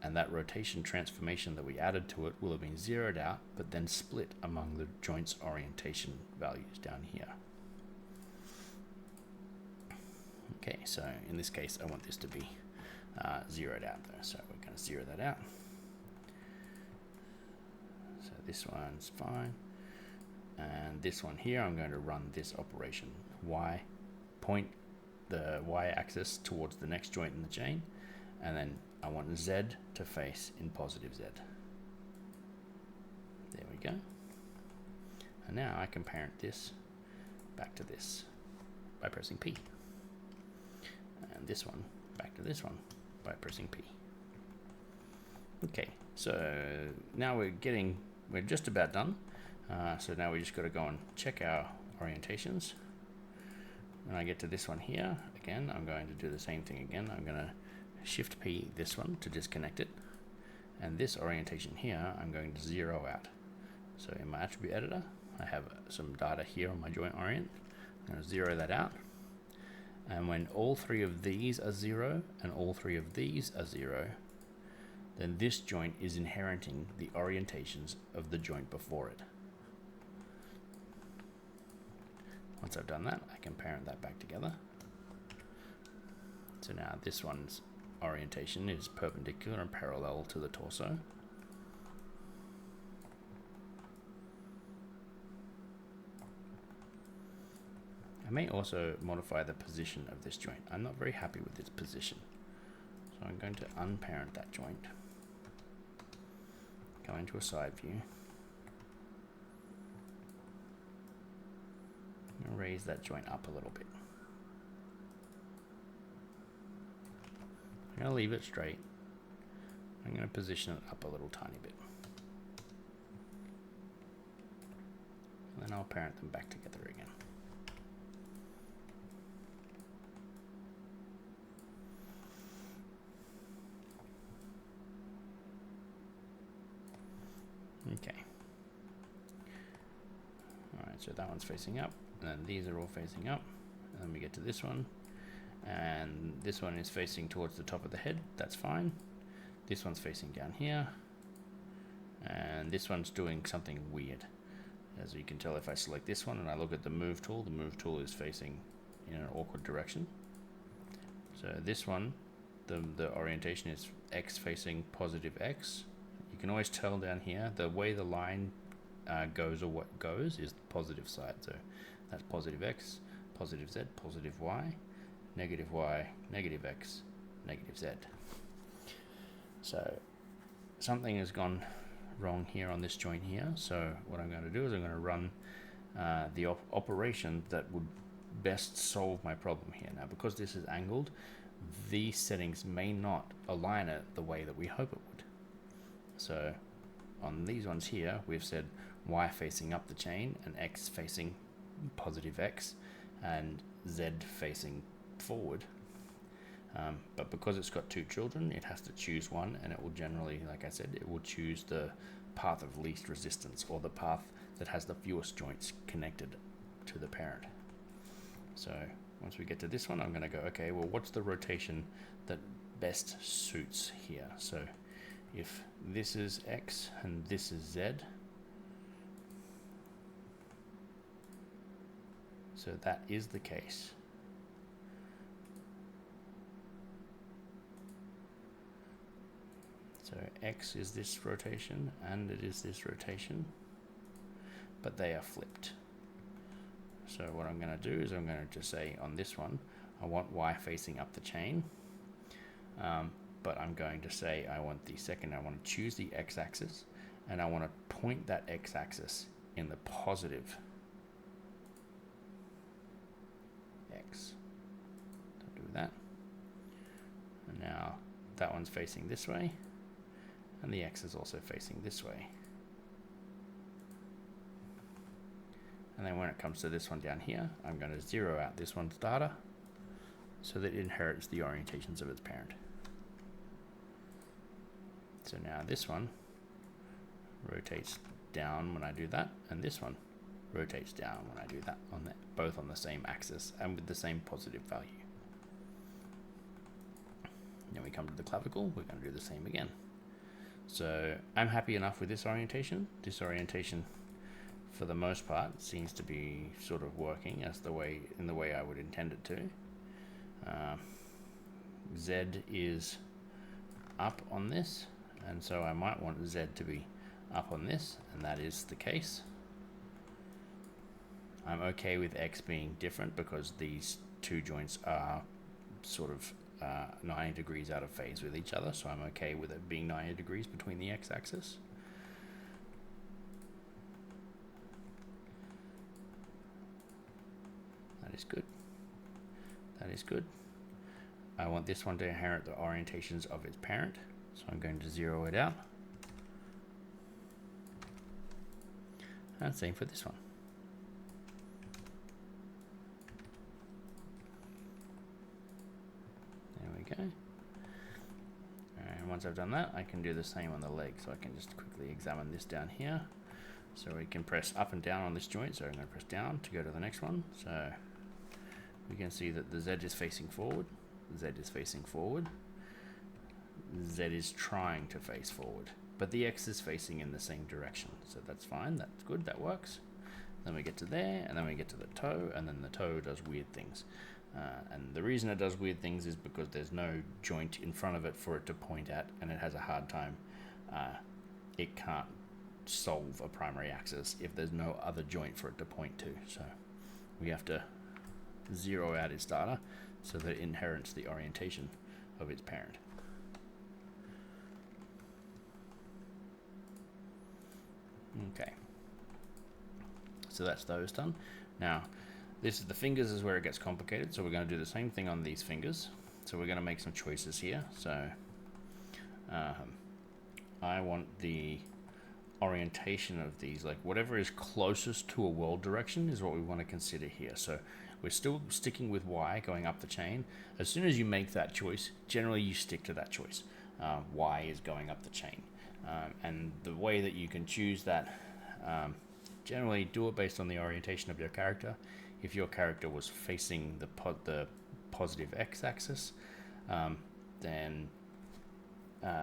and that rotation transformation that we added to it will have been zeroed out, but then split among the joint's orientation values down here. Okay, so in this case, I want this to be zeroed out though, so we're going to zero that out. So this one's fine. And this one here, I'm going to run this operation. Point the Y-axis towards the next joint in the chain, and then I want Z to face in positive Z. There we go. And now I can parent this back to this by pressing P. And this one back to this one by pressing P. Okay, so now we're just about done. So now we just got to go and check our orientations. When I get to this one here, again, I'm going to do the same thing again. I'm going to Shift P this one to disconnect it. And this orientation here, I'm going to zero out. So in my attribute editor, I have some data here on my joint orient. I'm going to zero that out. And when all three of these are 0 and all three of these are 0, then this joint is inheriting the orientations of the joint before it. Once I've done that, I can parent that back together. So now this one's orientation is perpendicular and parallel to the torso. I may also modify the position of this joint. I'm not very happy with its position. So I'm going to unparent that joint. Go into a side view. And raise that joint up a little bit. I'm going to leave it straight. I'm going to position it up a little tiny bit. And then I'll parent them back together again. Okay. Alright, so that one's facing up, and then these are all facing up. And then we get to this one, and this one is facing towards the top of the head. That's fine. This one's facing down here, and this one's doing something weird. As you can tell, if I select this one and I look at the move tool is facing in an awkward direction. So this one, the orientation is X facing positive X. You can always tell down here, the way the line goes, or what goes, is the positive side. So that's positive X, positive Z, positive Y, negative X, negative Z. So something has gone wrong here on this joint here. So what I'm going to do is I'm going to run the operation that would best solve my problem here. Now, because this is angled, these settings may not align it the way that we hope it would. So on these ones here, we've said Y facing up the chain and X facing positive X and Z facing forward. But because it's got two children, it has to choose one, and it will generally, like I said, it will choose the path of least resistance, or the path that has the fewest joints connected to the parent. So once we get to this one, I'm going to go, okay, well, what's the rotation that best suits here? So if this is X and this is Z, so that is the case. So X is this rotation and it is this rotation, but they are flipped. So what I'm going to do is I'm going to just say on this one, I want Y facing up the chain. But I'm going to say I want I want to choose the X-axis, and I want to point that X-axis in the positive X. So do that. And now that one's facing this way, and the X is also facing this way. And then when it comes to this one down here, I'm going to zero out this one's data so that it inherits the orientations of its parent. So now this one rotates down when I do that, and this one rotates down when I do that, both on the same axis and with the same positive value. Then we come to the clavicle, we're going to do the same again. So I'm happy enough with this orientation. This orientation, for the most part, seems to be sort of working as in the way I would intend it to. Z is up on this, and so I might want Z to be up on this, and that is the case. I'm okay with X being different because these two joints are sort of 90 degrees out of phase with each other, so I'm okay with it being 90 degrees between the X-axis. That is good. That is good. I want this one to inherit the orientations of its parent, so I'm going to zero it out. And same for this one. we go. And once I've done that, I can do the same on the leg. So I can just quickly examine this down here. So we can press up and down on this joint. So I'm going to press down to go to the next one. So we can see that the Z is facing forward. Z is facing forward. Z is trying to face forward. But the X is facing in the same direction. So that's fine. That's good. That works. Then we get to there, and then we get to the toe, and then the toe does weird things. And the reason it does weird things is because there's no joint in front of it for it to point at, and it has a hard time. It can't solve a primary axis if there's no other joint for it to point to. So we have to zero out its data so that it inherits the orientation of its parent. Okay. So that's those done. Now, this is the fingers is where it gets complicated. So we're going to do the same thing on these fingers. So we're going to make some choices here. So I want the orientation of these, like whatever is closest to a world direction is what we want to consider here. So we're still sticking with Y going up the chain. As soon as you make that choice, generally you stick to that choice. Y is going up the chain. And the way that you can choose that, generally do it based on the orientation of your character. If your character was facing the positive x-axis, then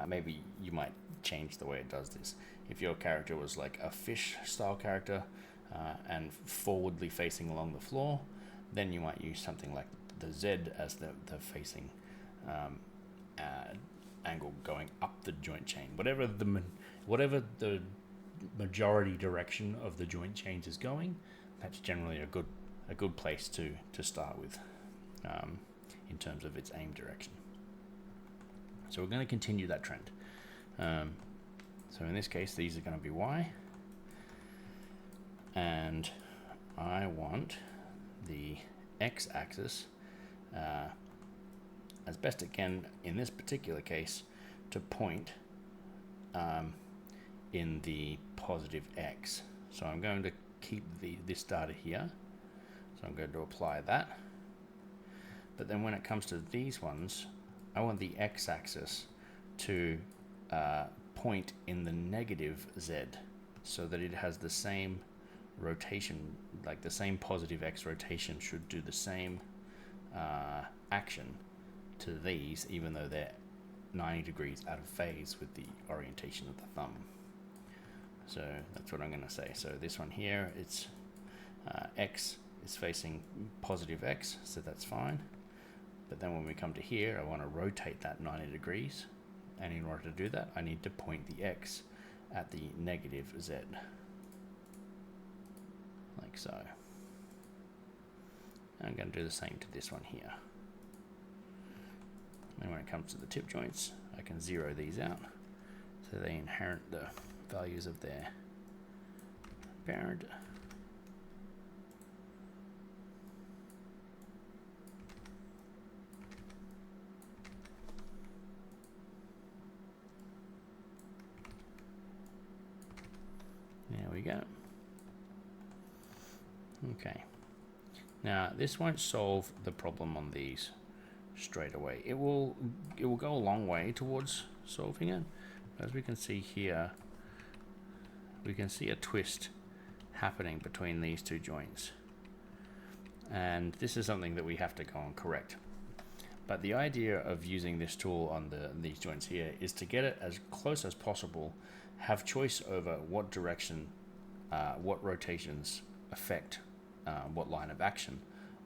maybe you might change the way it does this. If your character was like a fish style character and forwardly facing along the floor, then you might use something like the Z as the facing angle going up the joint chain. Whatever the majority direction of the joint change is going, that's generally a good place to start with in terms of its aim direction. So we're going to continue that trend. So in this case, these are going to be Y, and I want the x-axis as best it can in this particular case to point in the positive x. So I'm going to keep this data here. So I'm going to apply that. But then when it comes to these ones, I want the x-axis to point in the negative z, so that it has the same rotation, like the same positive x rotation should do the same action to these, even though they're 90 degrees out of phase with the orientation of the thumb. So that's what I'm going to say. So this one here, it's x is facing positive x, so that's fine. But then when we come to here, I want to rotate that 90 degrees. And in order to do that, I need to point the x at the negative z. Like so. And I'm going to do the same to this one here. And when it comes to the tip joints, I can zero these out so they inherit the values of their parent. There we go. Okay. Now this won't solve the problem on these straight away. It will go a long way towards solving it. As we can see here, we can see a twist happening between these two joints. And this is something that we have to go and correct. But the idea of using this tool on these joints here is to get it as close as possible, have choice over what direction, what rotations affect what line of action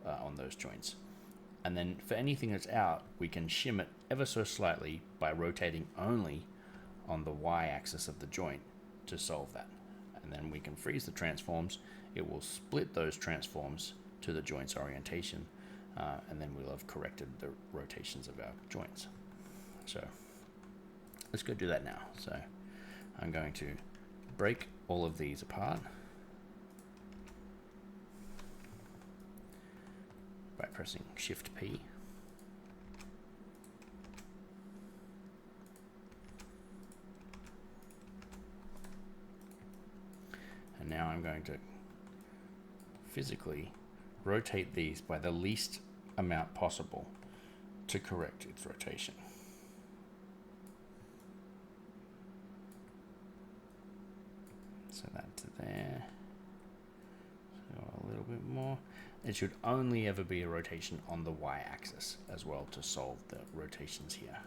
on those joints. And then for anything that's out, we can shim it ever so slightly by rotating only on the y-axis of the joint to solve that. And then we can freeze the transforms. It will split those transforms to the joint's orientation, and then we'll have corrected the rotations of our joints. So let's go do that now. So I'm going to break all of these apart by pressing Shift P. And now I'm going to physically rotate these by the least amount possible to correct its rotation. So that's there. So a little bit more. It should only ever be a rotation on the y-axis as well to solve the rotations here.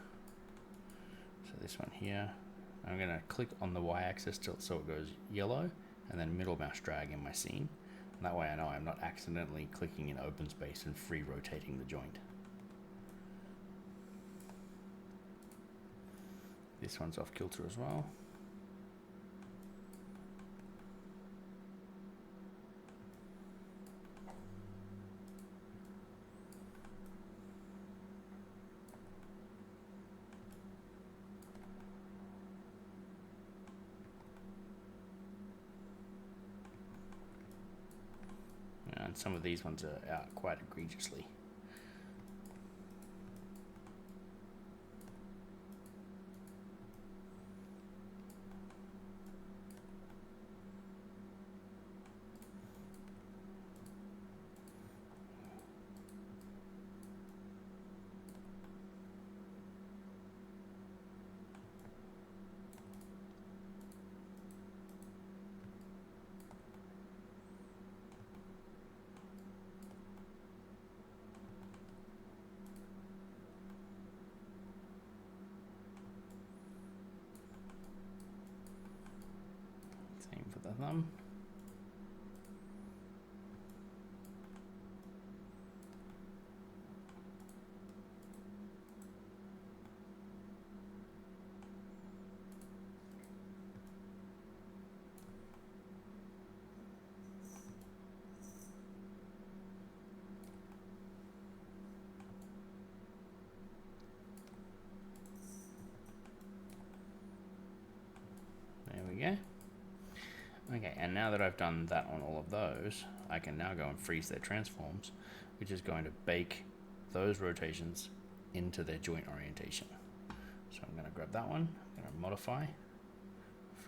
So this one here, I'm going to click on the y-axis so it goes yellow, and then middle mouse drag in my scene. And that way I know I'm not accidentally clicking in open space and free rotating the joint. This one's off kilter as well. And some of these ones are out quite egregiously. Same for the thumb. There we go. Okay, and now that I've done that on all of those, I can now go and freeze their transforms, which is going to bake those rotations into their joint orientation. So I'm going to grab that one, I'm going to modify,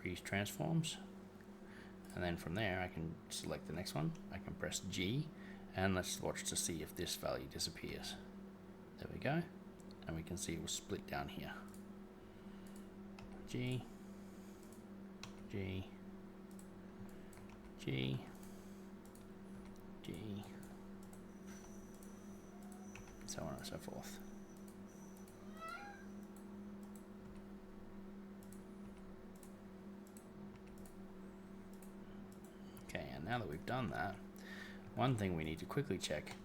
freeze transforms, and then from there I can select the next one, I can press G, and let's watch to see if this value disappears. There we go, and we can see it was split down here. G, G, G, G, so on and so forth. Okay, and now that we've done that, one thing we need to quickly check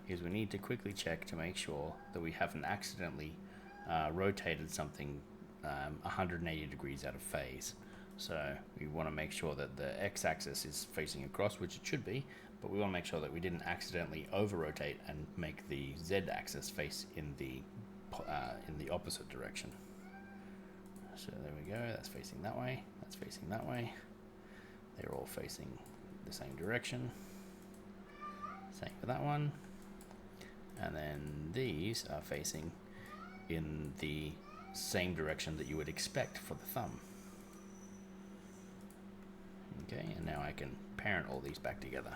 is we need to quickly check to make sure that we haven't accidentally rotated something 180 degrees out of phase. So we want to make sure that the x-axis is facing across, which it should be, but we want to make sure that we didn't accidentally over-rotate and make the z-axis face in the opposite direction. So there we go, that's facing that way, that's facing that way. They're all facing the same direction. Same for that one. And then these are facing in the same direction that you would expect for the thumb. Okay, and now I can parent all these back together.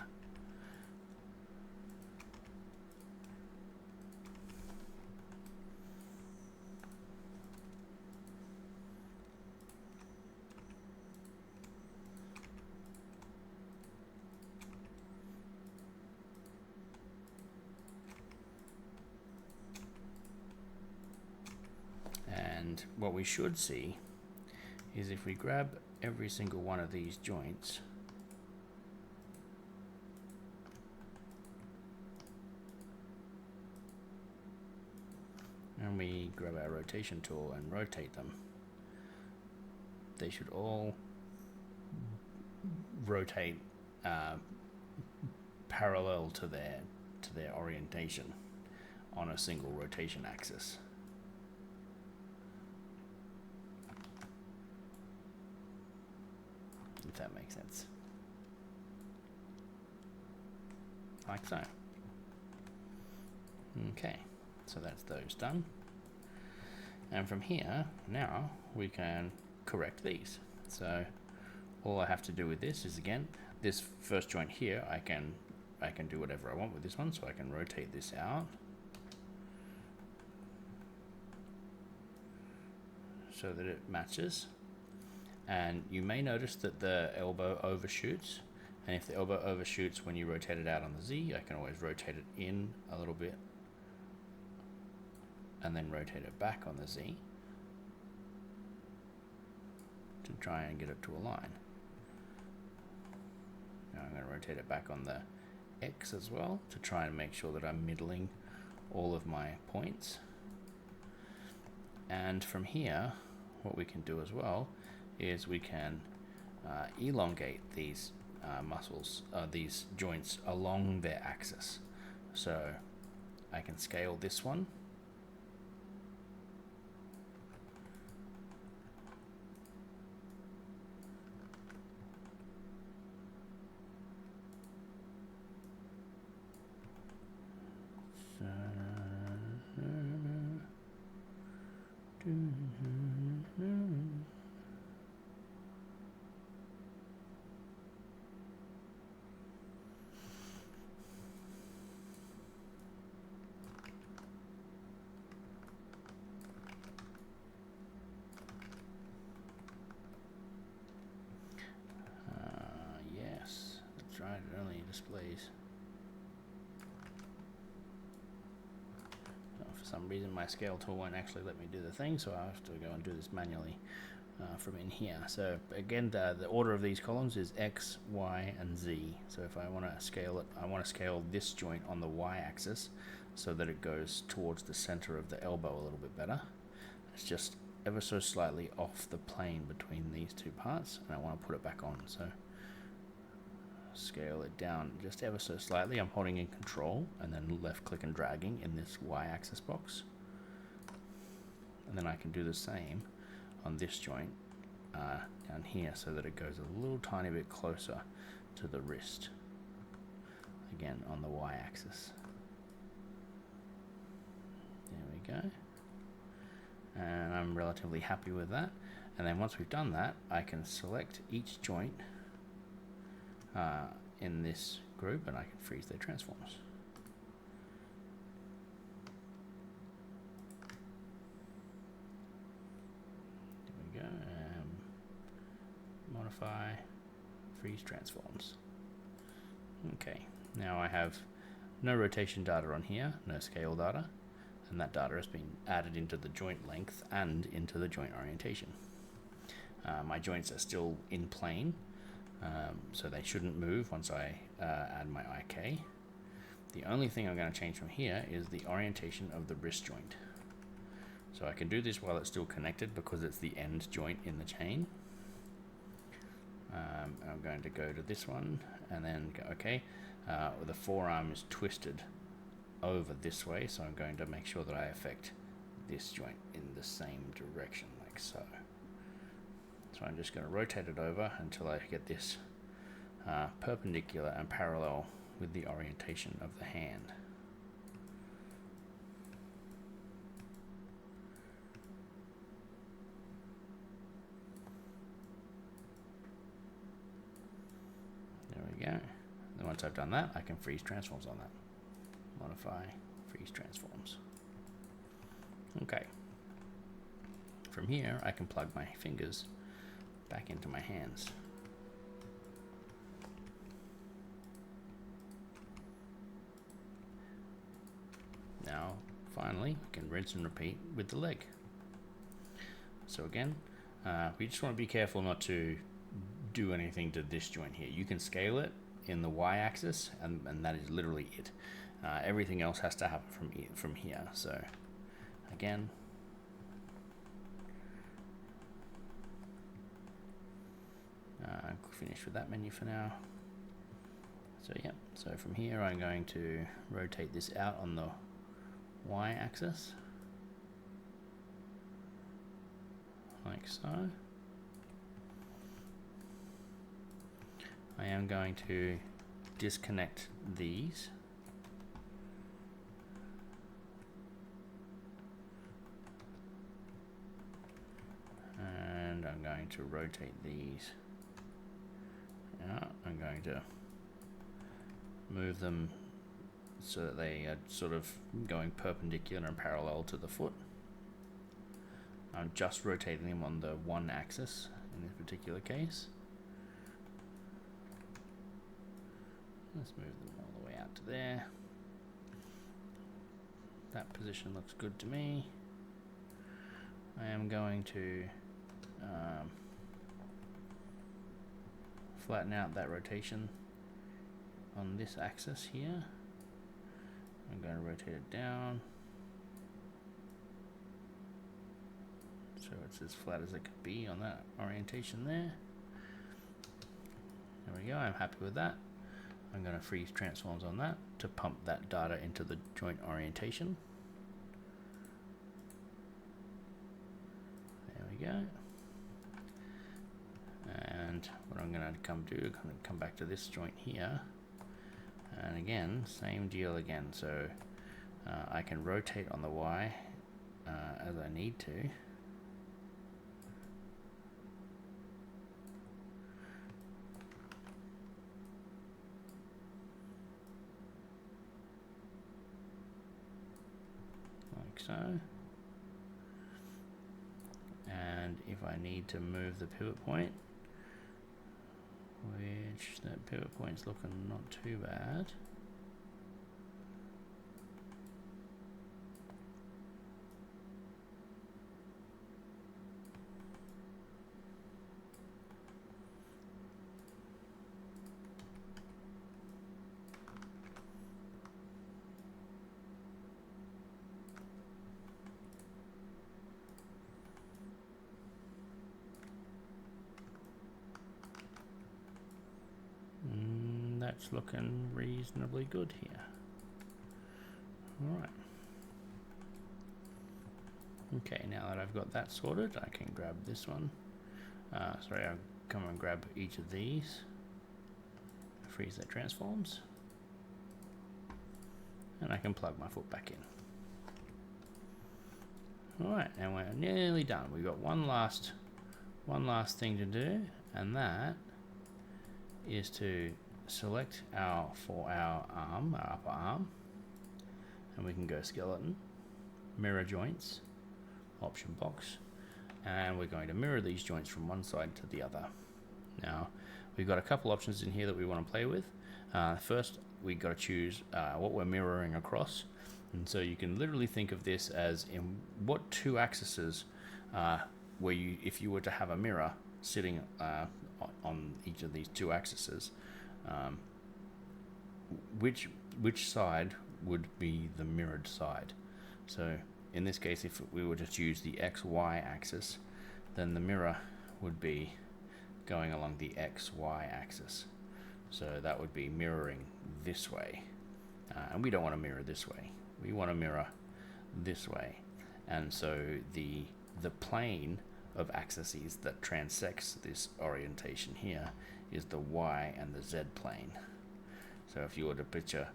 And what we should see is if we grab every single one of these joints, and we grab our rotation tool and rotate them, they should all rotate parallel to their orientation on a single rotation axis. If that makes sense. Like so. Okay, so that's those done. And from here, now we can correct these. So all I have to do with this is, again, this first joint here, I can do whatever I want with this one, so I can rotate this out. so that it matches. And you may notice that the elbow overshoots, and if the elbow overshoots when you rotate it out on the Z, I can always rotate it in a little bit and then rotate it back on the Z to try and get it to align. Now I'm going to rotate it back on the X as well to try and make sure that I'm middling all of my points. And from here, what we can do as well is we can elongate these these joints along their axis. So I can scale this one. Yes, that's right, it only displays. For some reason my scale tool won't actually let me do the thing, so I have to go and do this manually from in here. So again, the order of these columns is X, Y, and Z. So if I want to scale it, I want to scale this joint on the Y axis so that it goes towards the center of the elbow a little bit better. It's just ever so slightly off the plane between these two parts, and I want to put it back on. So scale it down just ever so slightly. I'm holding in Control and then left click and dragging in this Y-axis box, and then I can do the same on this joint down here so that it goes a little tiny bit closer to the wrist, again on the Y-axis. There we go, and I'm relatively happy with that. And then once we've done that, I can select each joint in this group, and I can freeze their transforms. There we go. Modify, freeze transforms. Okay, now I have no rotation data on here, no scale data, and that data has been added into the joint length and into the joint orientation. My joints are still in plane, so they shouldn't move once I add my IK. The only thing I'm going to change from here is the orientation of the wrist joint. So I can do this while it's still connected because it's the end joint in the chain. I'm going to go to this one and then go OK. The forearm is twisted over this way, so I'm going to make sure that I affect this joint in the same direction, like so. So I'm just going to rotate it over until I get this perpendicular and parallel with the orientation of the hand. There we go. Then once I've done that, I can freeze transforms on that. Modify, freeze transforms. Okay. From here, I can plug my fingers back into my hands. Now, finally, we can rinse and repeat with the leg. So again, we just want to be careful not to do anything to this joint here. You can scale it in the Y-axis, and that is literally it. Everything else has to happen from here. So again, finish with that menu for now. So yeah, so from here I'm going to rotate this out on the Y-axis, like so. I am going to disconnect these. And I'm going to rotate these. I'm going to move them so that they are sort of going perpendicular and parallel to the foot. I'm just rotating them on the one axis in this particular case. Let's move them all the way out to there. That position looks good to me. I am going to flatten out that rotation on this axis here. I'm going to rotate it down so it's as flat as it could be on that orientation there. There we go, I'm happy with that. I'm going to freeze transforms on that to pump that data into the joint orientation. There we go. And what I'm going to come do, I'm going to come back to this joint here. And again, same deal again. So I can rotate on the Y as I need to. Like so. And if I need to move the pivot point, which that pivot point's looking not too bad. That's looking reasonably good here. Alright. Okay, now that I've got that sorted, I can grab this one. Sorry, I'll come and grab each of these. Freeze their transforms. And I can plug my foot back in. Alright, and we're nearly done. We've got one last thing to do, and that is to select our arm, our upper arm, and we can go skeleton, mirror joints, option box, and we're going to mirror these joints from one side to the other. Now we've got a couple options in here that we want to play with. First we've got to choose what we're mirroring across, and so you can literally think of this as in what two axes where you, if you were to have a mirror sitting on each of these two axes, which side would be the mirrored side. So in this case, if we were to choose the XY axis, then the mirror would be going along the XY axis. So that would be mirroring this way. And we don't want to mirror this way. We want to mirror this way. And so the plane of axes that transects this orientation here is the Y and the Z plane. So if you were to picture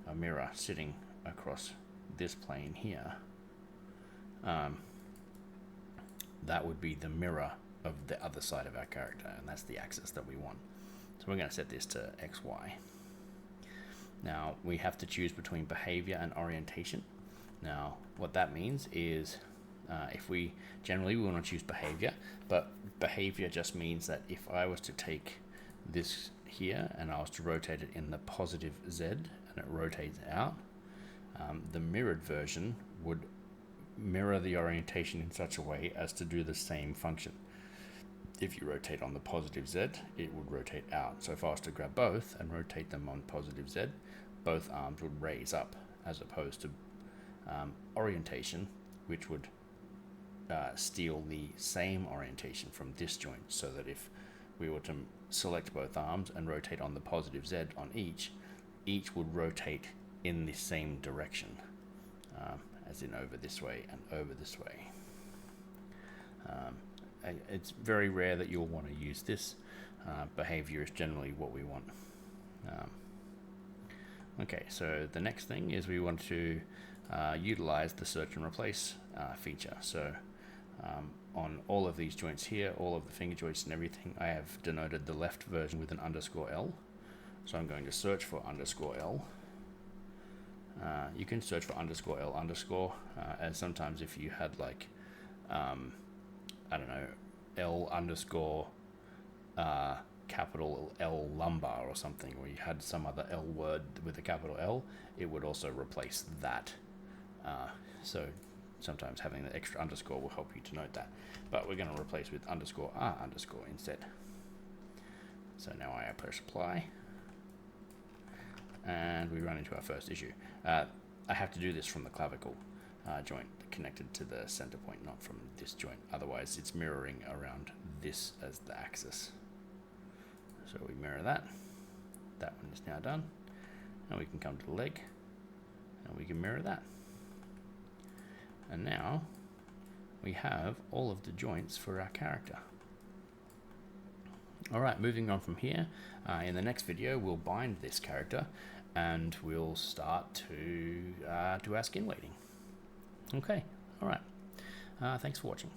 a mirror sitting across this plane here, that would be the mirror of the other side of our character, and that's the axis that we want. So we're going to set this to XY. Now we have to choose between behavior and orientation. Now what that means is if we generally we want to choose behavior, but behavior just means that if I was to take this here and I was to rotate it in the positive Z and it rotates out, the mirrored version would mirror the orientation in such a way as to do the same function. If you rotate on the positive Z, it would rotate out. So if I was to grab both and rotate them on positive Z, both arms would raise up, as opposed to orientation, which would steal the same orientation from this joint, so that if we were to select both arms and rotate on the positive Z on each would rotate in the same direction, as in over this way and over this way. It's very rare that you'll want to use this. Behavior is generally what we want. Okay, so the next thing is we want to utilize the search and replace feature. So on all of these joints here, all of the finger joints and everything, I have denoted the left version with an _L. So I'm going to search for _L. You can search for _L_, as sometimes if you had like I don't know, L underscore capital L lumbar or something, or you had some other L word with a capital L, it would also replace that. So sometimes having the extra underscore will help you to note that. But we're going to replace with underscore R underscore instead. So now I press apply, and we run into our first issue. I have to do this from the clavicle joint connected to the center point, not from this joint. Otherwise, it's mirroring around this as the axis. So we mirror that. That one is now done. And we can come to the leg, and we can mirror that. And now we have all of the joints for our character. Alright, moving on from here, in the next video we'll bind this character and we'll start to do our skin weighting. Okay, alright, thanks for watching.